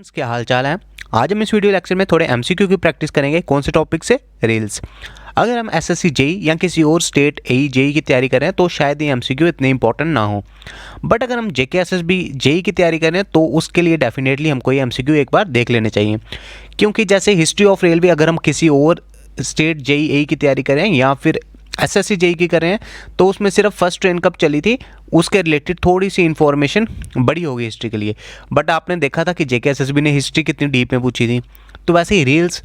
Friends, क्या हाल चाल है। आज हम इस वीडियो लेक्चर में थोड़े एमसीक्यू की प्रैक्टिस करेंगे। कौन से टॉपिक से? रेल्स। अगर हम एसएससी जेई या किसी और स्टेट एई जेई की तैयारी कर रहे हैं तो शायद ये एमसीक्यू इतने इंपॉर्टेंट ना हो, बट अगर हम जेके एसएसबी जेई की तैयारी कर रहे हैं तो उसके लिए डेफिनेटली हमको ये एमसीक्यू एक बार देख लेने चाहिए। क्योंकि जैसे हिस्ट्री ऑफ रेलवे अगर हम किसी और स्टेट जेई एई की तैयारी करें या फिर एसएससी जेई की कर रहे हैं तो उसमें सिर्फ फर्स्ट ट्रेन कब चली थी उसके रिलेटेड थोड़ी सी इन्फॉर्मेशन बड़ी होगी हिस्ट्री के लिए। बट आपने देखा था कि जेके एसएसबी ने हिस्ट्री कितनी डीप में पूछी थी। तो वैसे ही रेल्स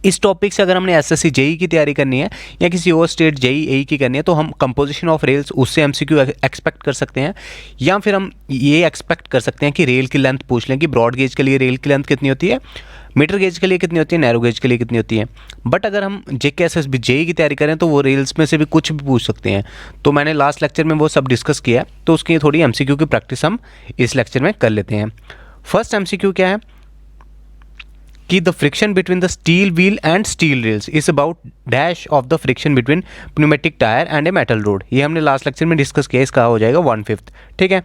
इस टॉपिक से अगर हमने एसएससी जेई की तैयारी करनी है या किसी और स्टेट जेई एई की करनी है तो हम कंपोजिशन ऑफ रेल्स उससे एमसीक्यू एक्सपेक्ट कर सकते हैं, या फिर हम ये एक्सपेक्ट कर सकते हैं कि रेल की लेंथ पूछ लें कि ब्रॉड गेज के लिए रेल की लेंथ कितनी होती है, मीटर गेज के लिए कितनी होती है, नैरो गेज के लिए कितनी होती है। बट अगर हम जेके एसएसबी जेई की तैयारी करें तो वो रेल्स में से भी कुछ भी पूछ सकते हैं। तो मैंने लास्ट लेक्चर में वो सब डिस्कस किया है, तो उसकी थोड़ी एमसीक्यू की प्रैक्टिस हम इस लेक्चर में कर लेते हैं। फर्स्ट एमसीक्यू क्या है कि the friction between the steel wheel and steel rails is about dash of the friction between pneumatic tyre and a metal road. ये हमने लास्ट लेक्चर में डिस्कस किया, इसका हो जाएगा 1/5। ठीक है।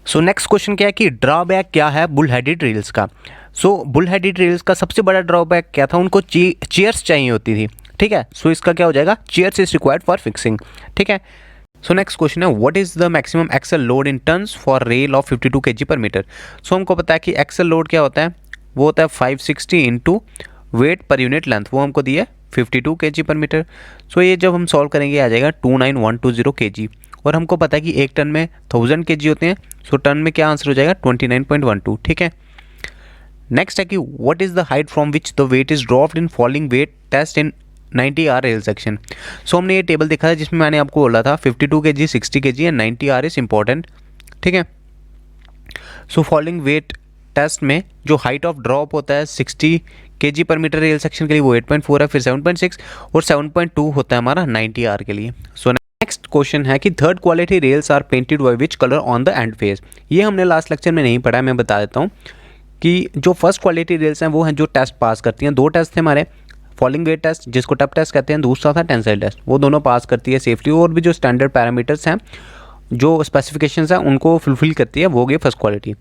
सो नेक्स्ट क्वेश्चन क्या है कि ड्रॉबैक क्या है बुल हेडेड रेल्स का। सो बुल हेडेड रेल्स का सबसे बड़ा ड्रॉबैक क्या था, उनको चेयर्स चाहिए होती थी। ठीक है। सो इसका क्या हो जाएगा, chairs is required for fixing. ठीक है। सो नेक्स्ट क्वेश्चन है what is the maximum axle load in tons for rail of 52 kg पर मीटर। सो हमको पता है कि एक्सल लोड क्या होता है, वो होता है 560 into weight per unit length, वो हमको दिया है 52 kg पर मीटर। सो ये जब हम सॉल्व करेंगे आ जाएगा 29120 kg, और हमको पता है कि एक टन में 1000 kg होते हैं। सो टन में क्या आंसर हो जाएगा 29.12। ठीक है। नेक्स्ट है कि what is the height from which the weight is dropped in following weight test in 90R rail section. So हमने ये टेबल देखा था जिसमें मैंने आपको बोला था 52 kg, 60 kg and 90R is important. ठीक है। सो फॉलोइंग वेट टेस्ट में जो हाइट ऑफ ड्रॉप होता है 60 kg पर मीटर रेल सेक्शन के लिए वो 8.4 है, फिर 7.6 और 7.2 होता है हमारा 90R के लिए। सो नेक्स्ट क्वेश्चन है कि third quality rails are painted by which colour on the end face. ये हमने लास्ट लेक्चर में नहीं पढ़ा है, मैं बता देता हूँ कि जो फर्स्ट क्वालिटी रेल्स हैं वो हैं जो टेस्ट पास करती हैं। 2 टेस्ट थे हमारे, फॉलोइंग वेट टेस्ट जिसको टप टेस्ट कहते हैं, दूसरा था टेंसाइल टेस्ट। वो दोनों पास करती है सेफली, और भी जो स्टैंडर्ड पैरामीटर्स हैं जो स्पेसिफिकेशंस हैं उनको फुलफिल करती है, वो गई फर्स्ट क्वालिटी।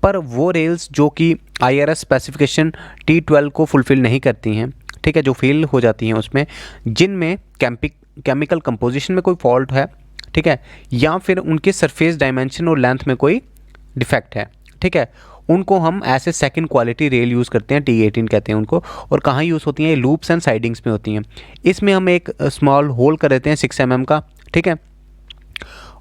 पर वो रेल्स जो कि IRS स्पेसिफिकेशन T12 को फुलफिल नहीं करती हैं, ठीक है, जो फेल हो जाती हैं उसमें, जिनमें केमिकल कंपोजिशन में कोई फॉल्ट है, ठीक है, या फिर उनके सरफेस डायमेंशन और लेंथ में कोई डिफेक्ट है, ठीक है, उनको हम ऐसे सेकंड क्वालिटी रेल यूज़ करते हैं, T18 कहते हैं उनको। और कहाँ यूज़ होती हैं, लूप्स एंड साइडिंग्स में होती हैं। इसमें हम एक स्मॉल होल कर देते हैं 6 mm का, ठीक है,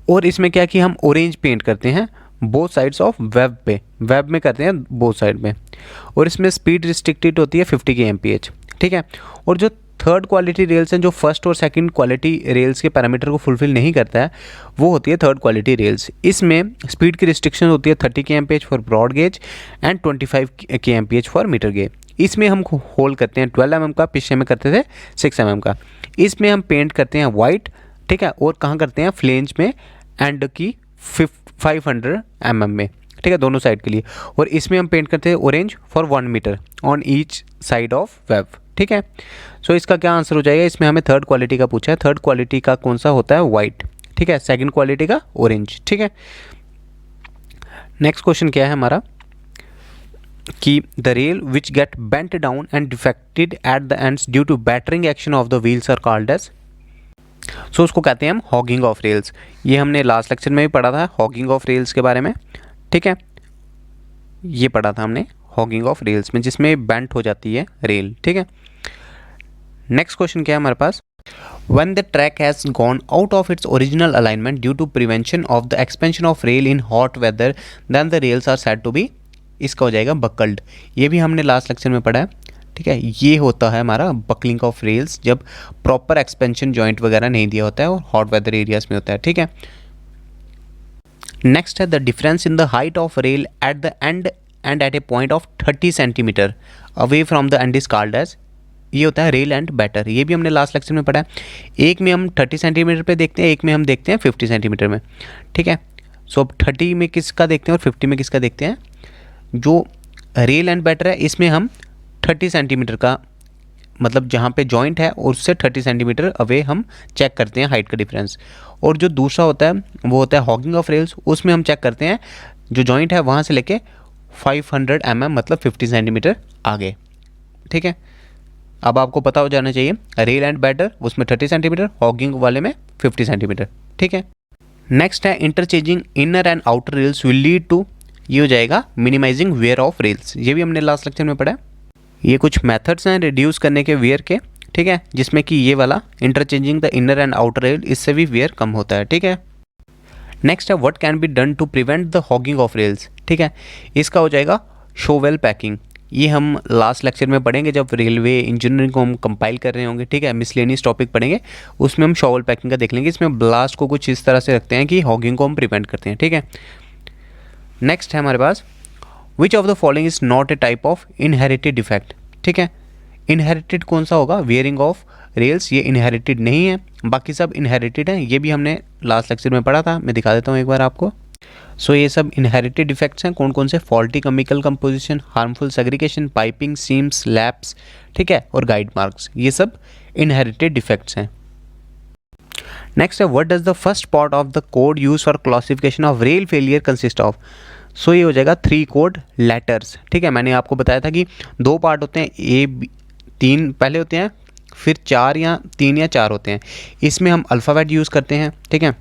और इसमें क्या कि हम ऑरेंज पेंट करते हैं बोथ साइड्स ऑफ वेब पे, वेब में करते हैं बोथ साइड में, और इसमें स्पीड रिस्ट्रिक्टेड होती है 50 kmph। ठीक है। और जो थर्ड क्वालिटी रेल्स हैं जो फर्स्ट और सेकंड क्वालिटी रेल्स के पैरामीटर को फुलफिल नहीं करता है, वो होती है थर्ड क्वालिटी रेल्स। इसमें स्पीड की रिस्ट्रिक्शन होती है 30 kmph for broad gauge and 25 kmph for metre gauge. इसमें हम होल करते हैं 12 mm का, पिछले में करते थे 6 mm का। इसमें हम पेंट करते हैं वाइट, ठीक है, और कहाँ करते हैं, फ्लेंज में एंड की 500 mm में, ठीक है, दोनों साइड के लिए। और इसमें हम पेंट करते हैं orange for 1 metre on each side of web. ठीक है। सो इसका क्या आंसर हो जाएगा, इसमें हमें थर्ड क्वालिटी का पूछा है, थर्ड क्वालिटी का कौन सा होता है, वाइट, ठीक है, सेकंड क्वालिटी का ऑरेंज। ठीक है। नेक्स्ट क्वेश्चन क्या है हमारा कि the rail which get bent down and defected at the ends due to battering action of the wheels are called as. So उसको कहते हैं हम हॉगिंग ऑफ रेल्स। ये हमने लास्ट लेक्चर में भी पढ़ा था हॉगिंग ऑफ रेल्स के बारे में, ठीक है, ये पढ़ा था हमने हॉगिंग ऑफ रेल्स में, जिसमें बेंट हो जाती है रेल। ठीक है। नेक्स्ट क्वेश्चन क्या है हमारे पास, when the track has gone out of its original alignment due to prevention of the expansion of rail in hot weather then the rails are said to be, इसका हो जाएगा buckled। ये भी हमने last lecture में पढ़ा है, ठीक है। ये होता है हमारा बकलिंग ऑफ रेल्स जब प्रॉपर एक्सपेंशन जॉइंट वगैरह नहीं दिया होता है और हॉट वेदर एरियाज में होता है, ठीक है। नेक्स्ट है the difference in the height of rail at the end and at a point of 30 cm away from the end is called edge. ये होता है रेल एंड बैटर। ये भी हमने लास्ट लेक्चर में पढ़ा है। एक में हम 30 cm पे देखते हैं, एक में हम देखते हैं 50 cm में, ठीक है। सो अब 30 में किसका देखते हैं और 50 में किसका देखते हैं। जो रेल एंड बैटर है इसमें हम 30 cm का, मतलब जहाँ पे जॉइंट है और उससे 30 cm अवे हम चेक करते हैं हाइट का डिफरेंस। और जो दूसरा होता है वो होता है हॉगिंग ऑफ रेल्स, उसमें हम चेक करते हैं जो जॉइंट है वहाँ से लेके 500 mm मतलब 50 सेंटीमीटर आगे, ठीक है। अब आपको पता हो जाना चाहिए रेल एंड बैटर उसमें 30 सेंटीमीटर, हॉगिंग वाले में 50 सेंटीमीटर, ठीक है। नेक्स्ट है interchanging inner and outer rails will lead to, ये हो जाएगा मिनिमाइजिंग वेयर ऑफ रेल्स, ये भी हमने लास्ट लेक्चर में पढ़ा है। ये कुछ मेथड्स हैं रिड्यूस करने के वेयर के, ठीक है, जिसमें कि ये वाला interchanging the inner and outer rail, इससे भी वेयर कम होता है, ठीक है। नेक्स्ट है what can be done to prevent the hogging of rails, ठीक है, इसका हो जाएगा शोवेल पैकिंग। ये हम लास्ट लेक्चर में पढ़ेंगे जब रेलवे इंजीनियरिंग को हम कंपाइल कर रहे होंगे, ठीक है, मिसलेनियस टॉपिक पढ़ेंगे, उसमें हम शॉवल पैकिंग का देख लेंगे। इसमें ब्लास्ट को कुछ इस तरह से रखते हैं कि हॉगिंग को हम प्रिवेंट करते हैं, ठीक है। नेक्स्ट है हमारे पास which of the following is not a type of inherited defect, ठीक है। इनहेरिटेड कौन सा होगा, वेयरिंग ऑफ रेल्स, ये इनहेरिटेड नहीं है, बाकी सब इनहेरिटेड हैं, ये भी हमने लास्ट लेक्चर में पढ़ा था। मैं दिखा देता हूँ एक बार आपको। सो ये सब इनहेरिटेड डिफेक्ट्स हैं, कौन कौन से, faulty chemical composition, harmful segregation, piping, seams, laps, ठीक है, और गाइड मार्क्स, ये सब इनहेरिटेड डिफेक्ट्स हैं। नेक्स्ट है what does the first part of the code use for classification of rail failure consist of. So ये हो जाएगा 3 कोड लेटर्स, ठीक है। मैंने आपको बताया था कि 2 पार्ट होते हैं, ए 3 पहले होते हैं, फिर 4 या 3 या 4 होते हैं। इसमें हम अल्फ़ाबेट यूज़ करते हैं, ठीक है,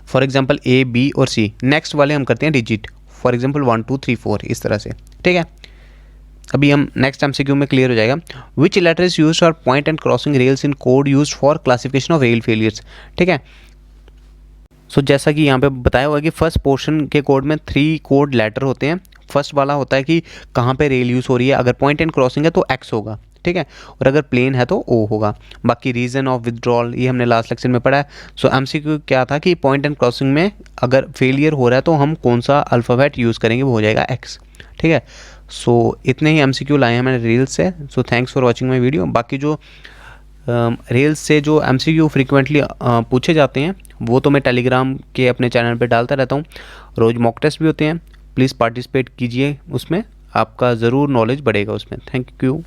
फॉर एग्जांपल ए, बी और सी। नेक्स्ट वाले हम करते हैं डिजिट, फॉर एग्जांपल 1 2 3 4 इस तरह से, ठीक है। अभी हम नेक्स्ट एमसीक्यू में क्लियर हो जाएगा। Which letter is use for point and crossing rails in code use for classification of rail failures, ठीक है। सो जैसा कि यहाँ पे बताया हुआ है कि फर्स्ट पोर्शन के कोड में 3 कोड लेटर होते हैं। फर्स्ट वाला होता है कि कहाँ पे रेल यूज़ हो रही है, अगर पॉइंट एंड क्रॉसिंग है तो एक्स होगा, ठीक है, और अगर प्लेन है तो ओ होगा। बाकी रीज़न ऑफ विदड्रॉल ये हमने लास्ट लेक्चर में पढ़ा है। सो एमसीक्यू क्या था कि पॉइंट एंड क्रॉसिंग में अगर फेलियर हो रहा है तो हम कौन सा अल्फ़ाबेट यूज़ करेंगे, वो हो जाएगा एक्स, ठीक है। सो इतने ही एमसीक्यू लाए हैं मैंने रेल्स से। So thanks for watching my video. बाकी जो रेल्स से जो एमसीक्यू फ्रीक्वेंटली पूछे जाते हैं वो तो मैं टेलीग्राम के अपने चैनल पे डालता रहता हूँ। रोज़ मॉक टेस्ट भी होते हैं, प्लीज़ पार्टिसिपेट कीजिए उसमें, आपका ज़रूर नॉलेज बढ़ेगा उसमें। Thank you.